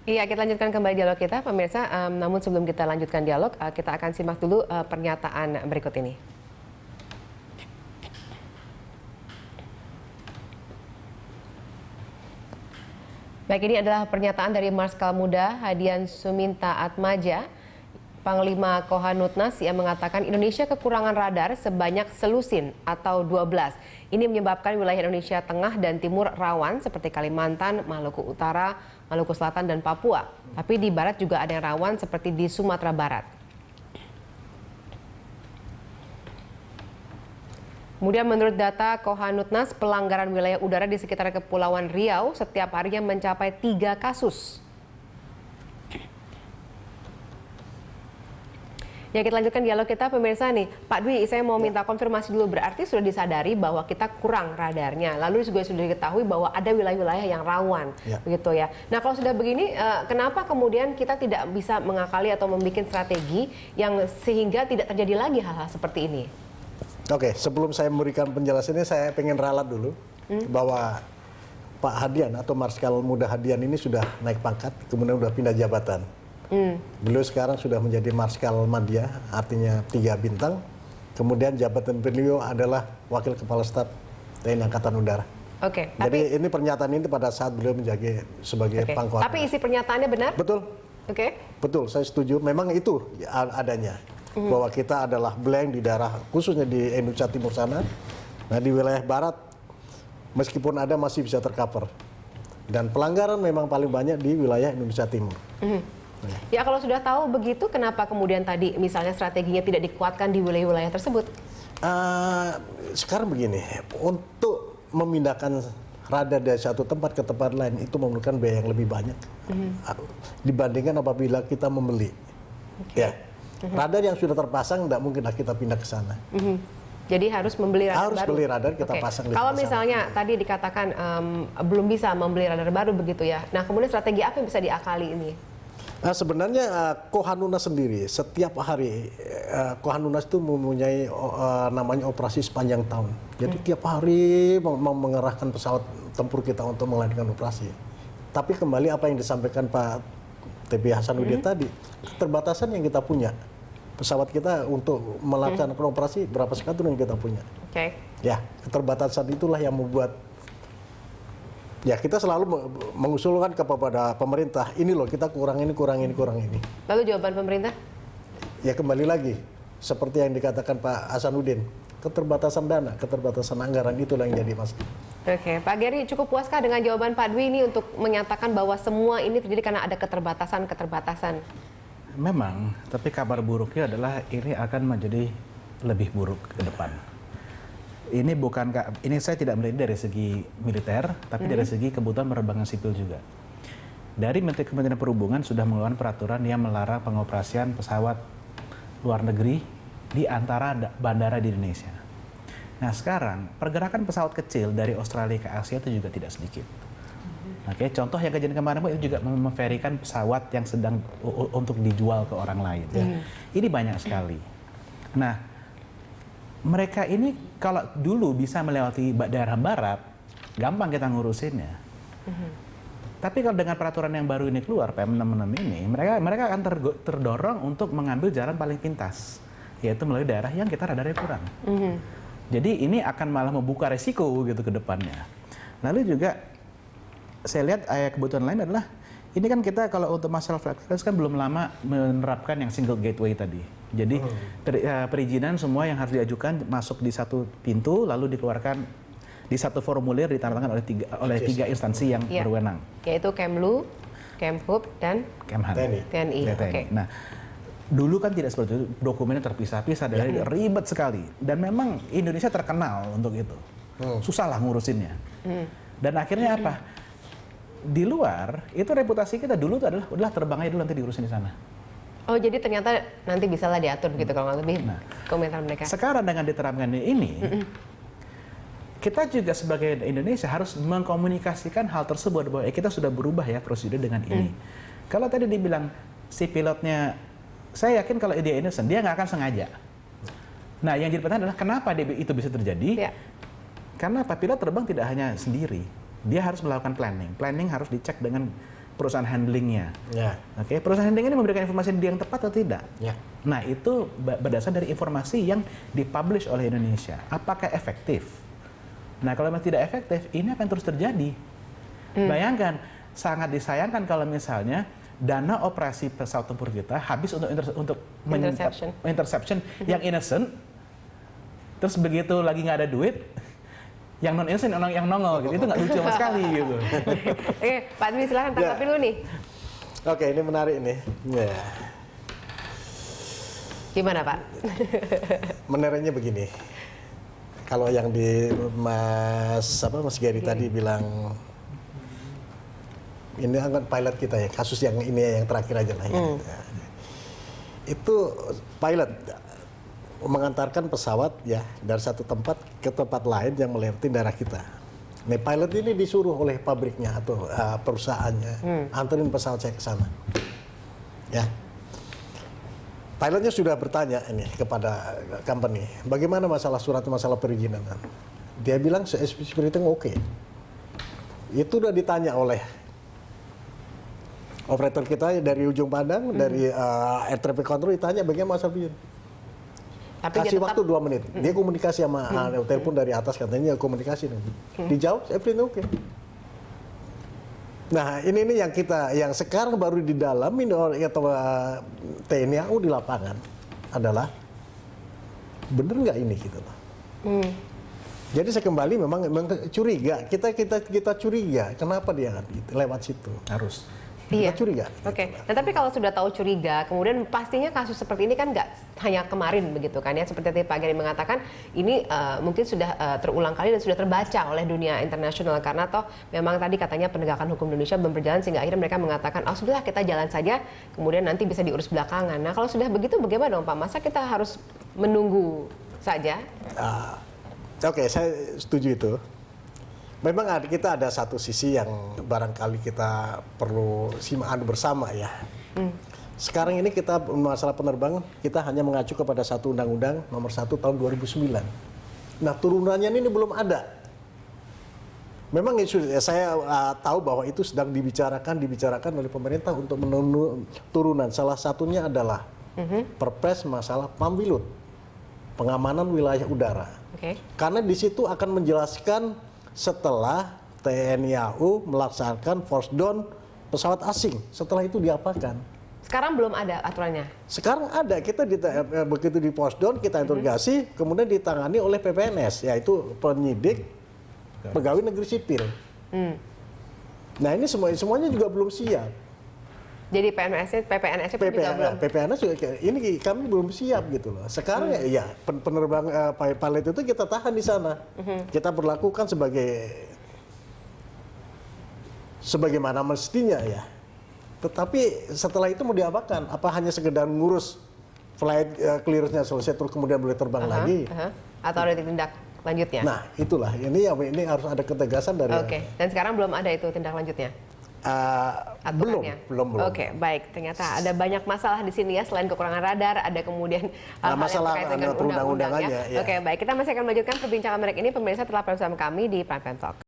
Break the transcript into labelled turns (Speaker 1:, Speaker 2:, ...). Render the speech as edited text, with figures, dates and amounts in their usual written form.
Speaker 1: Iya, kita lanjutkan kembali dialog kita, pemirsa. Namun sebelum kita lanjutkan dialog, kita akan simak dulu pernyataan berikut ini. Baik, ini adalah pernyataan dari Marskal Muda Hadian Suminta Atmaja, Panglima Kohanutnas, yang mengatakan Indonesia kekurangan radar sebanyak selusin atau 12. Ini menyebabkan wilayah Indonesia Tengah dan Timur rawan seperti Kalimantan, Maluku Utara, Maluku Selatan, dan Papua. Tapi di barat juga ada yang rawan seperti di Sumatera Barat. Kemudian menurut data Kohanutnas, pelanggaran wilayah udara di sekitar Kepulauan Riau setiap harinya mencapai 3 kasus. Ya, kita lanjutkan dialog kita, pemirsa nih. Pak Dwi, saya mau minta konfirmasi dulu. Berarti sudah disadari bahwa kita kurang radarnya. Lalu juga sudah diketahui bahwa ada wilayah-wilayah yang rawan, begitu ya. Nah, kalau sudah begini, kenapa kemudian kita tidak bisa mengakali atau membuat strategi yang sehingga tidak terjadi lagi hal-hal seperti ini?
Speaker 2: Oke, sebelum saya memberikan penjelasannya, saya pengen ralat dulu bahwa Pak Hadian atau Marskal Muda Hadian ini sudah naik pangkat, kemudian sudah pindah jabatan. Beliau sekarang sudah menjadi Marskal Madya, artinya 3 bintang. Kemudian jabatan beliau adalah Wakil Kepala Staf TNI Angkatan Udara.
Speaker 1: Oke.
Speaker 2: Jadi ini pernyataan ini pada saat beliau menjadi sebagai Pangkostrat.
Speaker 1: Tapi isi pernyataannya benar?
Speaker 2: Betul.
Speaker 1: Oke.
Speaker 2: Betul, saya setuju. Memang itu adanya. Bahwa kita adalah blank di daerah, khususnya di Indonesia Timur sana. Nah, di wilayah barat, meskipun ada masih bisa tercover. Dan pelanggaran memang paling banyak di wilayah Indonesia Timur.
Speaker 1: Ya, kalau sudah tahu begitu, kenapa kemudian tadi misalnya strateginya tidak dikuatkan di wilayah-wilayah tersebut?
Speaker 2: Sekarang begini, untuk memindahkan radar dari satu tempat ke tempat lain itu memerlukan biaya yang lebih banyak dibandingkan apabila kita membeli. Ya, radar yang sudah terpasang tidak mungkinlah kita pindah ke sana.
Speaker 1: Jadi harus membeli radar
Speaker 2: harus
Speaker 1: baru.
Speaker 2: beli radar, kita pasang.
Speaker 1: Kalau misalnya tadi dikatakan belum bisa membeli radar baru begitu ya. Nah, kemudian strategi apa yang bisa diakali ini?
Speaker 2: Nah, sebenarnya Kohanutnas sendiri setiap hari Kohanutnas itu mempunyai namanya operasi sepanjang tahun. Jadi tiap hari mengerahkan pesawat tempur kita untuk melanjutkan operasi. Tapi kembali apa yang disampaikan Pak TB Hasanuddin tadi, keterbatasan yang kita punya. Pesawat kita untuk melaksanakan operasi berapa sekutu yang kita punya. Ya, keterbatasan itulah yang membuat ya kita selalu mengusulkan kepada pemerintah, ini loh kita kurang ini.
Speaker 1: Lalu jawaban pemerintah?
Speaker 2: Ya kembali lagi, seperti yang dikatakan Pak Hasanuddin, keterbatasan dana, keterbatasan anggaran itulah yang jadi masalah.
Speaker 1: Oke, Pak Geri, cukup puaskah dengan jawaban Pak Dwi ini untuk menyatakan bahwa semua ini terjadi karena ada keterbatasan?
Speaker 3: Memang, tapi kabar buruknya adalah ini akan menjadi lebih buruk ke depan. Ini saya tidak melihat dari segi militer, tapi dari segi kebutuhan penerbangan sipil juga. Dari Kementerian Perhubungan sudah mengeluarkan peraturan yang melarang pengoperasian pesawat luar negeri di antara bandara di Indonesia. Nah, sekarang pergerakan pesawat kecil dari Australia ke Asia itu juga tidak sedikit. Oke, contoh yang kejadian kemarin itu juga memferikan pesawat yang sedang untuk dijual ke orang lain. Ini banyak sekali. Nah, mereka ini kalau dulu bisa melewati daerah barat, gampang kita ngurusinnya. Tapi kalau dengan peraturan yang baru ini keluar, PM66 ini, mereka akan terdorong untuk mengambil jalan paling pintas, yaitu melalui daerah yang kita radarnya kurang. Jadi ini akan malah membuka resiko gitu ke depannya. Lalu juga saya lihat kebutuhan lain adalah ini kan kita kalau untuk masalah flight control kan belum lama menerapkan yang single gateway tadi. Jadi perizinan semua yang harus diajukan masuk di satu pintu lalu dikeluarkan di satu formulir ditandatangani oleh tiga instansi yang berwenang. Yaitu
Speaker 1: Kemlu, Kemhub, dan TNI.
Speaker 3: Okay. Nah, dulu kan tidak seperti itu, dokumennya terpisah-pisah dan ribet sekali. Dan memang Indonesia terkenal untuk itu. Susah lah ngurusinnya. Dan akhirnya apa? Di luar, itu reputasi kita dulu itu adalah terbang aja dulu nanti diurusin di sana.
Speaker 1: Oh, jadi ternyata nanti bisa lah diatur begitu kalau nggak lebih komentar mereka.
Speaker 3: Sekarang dengan diterapkan ini, kita juga sebagai Indonesia harus mengkomunikasikan hal tersebut bahwa kita sudah berubah ya prosedur dengan ini. Kalau tadi dibilang si pilotnya, saya yakin kalau dia innocent, dia nggak akan sengaja. Nah, yang jadi pertanyaan adalah kenapa itu bisa terjadi? Karena pilot terbang tidak hanya sendiri, dia harus melakukan planning. Planning harus dicek dengan perusahaan handlingnya.
Speaker 2: Ya.
Speaker 3: Oke, perusahaan handling ini memberikan informasi yang tepat atau tidak?
Speaker 2: Ya.
Speaker 3: Nah, itu berdasar dari informasi yang dipublish oleh Indonesia. Apakah efektif? Nah, kalau memang tidak efektif, ini akan terus terjadi. Bayangkan, sangat disayangkan kalau misalnya dana operasi pesawat tempur kita habis untuk interception yang innocent, terus begitu lagi nggak ada duit, yang non innocent yang nongol, gitu. Itu nggak lucu sama sekali gitu.
Speaker 1: Oke, Pak Dwi silahkan tanggapi dulu nih.
Speaker 2: Oke, ini menarik nih. Ya.
Speaker 1: Gimana Pak?
Speaker 2: Menariknya begini. Kalau yang di Mas Gary tadi bilang ini angkat pilot kita ya, kasus yang ini yang terakhir aja lah ya. Itu pilot mengantarkan pesawat ya dari satu tempat ke tempat lain yang melewati daerah kita. Nah, pilot ini disuruh oleh pabriknya atau perusahaannya anterin pesawat saya ke sana. Ya. Pilotnya sudah bertanya ini kepada company, bagaimana masalah perizinan? Dia bilang seperti itu oke. Itu udah ditanya oleh operator kita dari ujung Padang, dari air traffic control ditanya bagaimana masalah perizinan.
Speaker 1: Tapi
Speaker 2: kasih waktu 2 menit. Dia komunikasi sama telepon dari atas katanya komunikasi nanti. Dijawab everything oke. Nah, ini yang sekarang baru didalamin oleh TNI AU di lapangan adalah bener nggak ini gitu loh. Jadi saya kembali memang curiga. Kita curiga kenapa dia lewat situ.
Speaker 3: Harus.
Speaker 1: Iya.
Speaker 2: Curiga.
Speaker 1: Oke. Nah, tapi kalau sudah tahu curiga, kemudian pastinya kasus seperti ini kan nggak hanya kemarin begitu kan ya. Seperti tadi Pak Gary mengatakan, ini mungkin sudah terulang kali dan sudah terbaca oleh dunia internasional. Karena toh memang tadi katanya penegakan hukum Indonesia belum berjalan sehingga akhirnya mereka mengatakan, oh sudahlah kita jalan saja, kemudian nanti bisa diurus belakangan. Nah kalau sudah begitu bagaimana dong Pak? Masa kita harus menunggu saja?
Speaker 2: Oke, saya setuju itu. Memang kita ada satu sisi yang barangkali kita perlu simak bersama ya. Sekarang ini kita masalah penerbangan kita hanya mengacu kepada satu undang-undang nomor 1 tahun 2009. Nah turunannya ini belum ada. Memang saya tahu bahwa itu sedang dibicarakan oleh pemerintah untuk menurunkan turunan. Salah satunya adalah Perpres masalah PAMWILUD, pengamanan wilayah udara. Karena di situ akan menjelaskan setelah TNI AU melaksanakan force down pesawat asing, setelah itu diapakan?
Speaker 1: Sekarang belum ada aturannya?
Speaker 2: Sekarang ada, kita begitu di force down, kita interogasi, kemudian ditangani oleh PPNS, yaitu penyidik pegawai negeri sipil. Nah ini semuanya juga belum siap.
Speaker 1: Jadi PPNS-nya pun juga belum?
Speaker 2: PPNS juga, ini kami belum siap gitu loh. Sekarang ya penerbang pilot itu kita tahan di sana. Kita perlakukan sebagaimana mestinya ya. Tetapi setelah itu mau diapakan? Apa hanya sekedar ngurus flight clearance-nya selesai terus kemudian boleh terbang lagi?
Speaker 1: Atau ada tindak lanjutnya?
Speaker 2: Nah itulah, ini harus ada ketegasan dari...
Speaker 1: Oke, dan sekarang belum ada itu tindak lanjutnya?
Speaker 2: Belum.
Speaker 1: Oke, baik. Ternyata ada banyak masalah di sini ya, selain kekurangan radar, ada kemudian hal-hal yang terkait dengan undang-undangnya.
Speaker 2: Ya.
Speaker 1: Oke, baik. Kita masih akan melanjutkan perbincangan mereka ini. Pemirsa telah bersama kami di Prime Time Talk.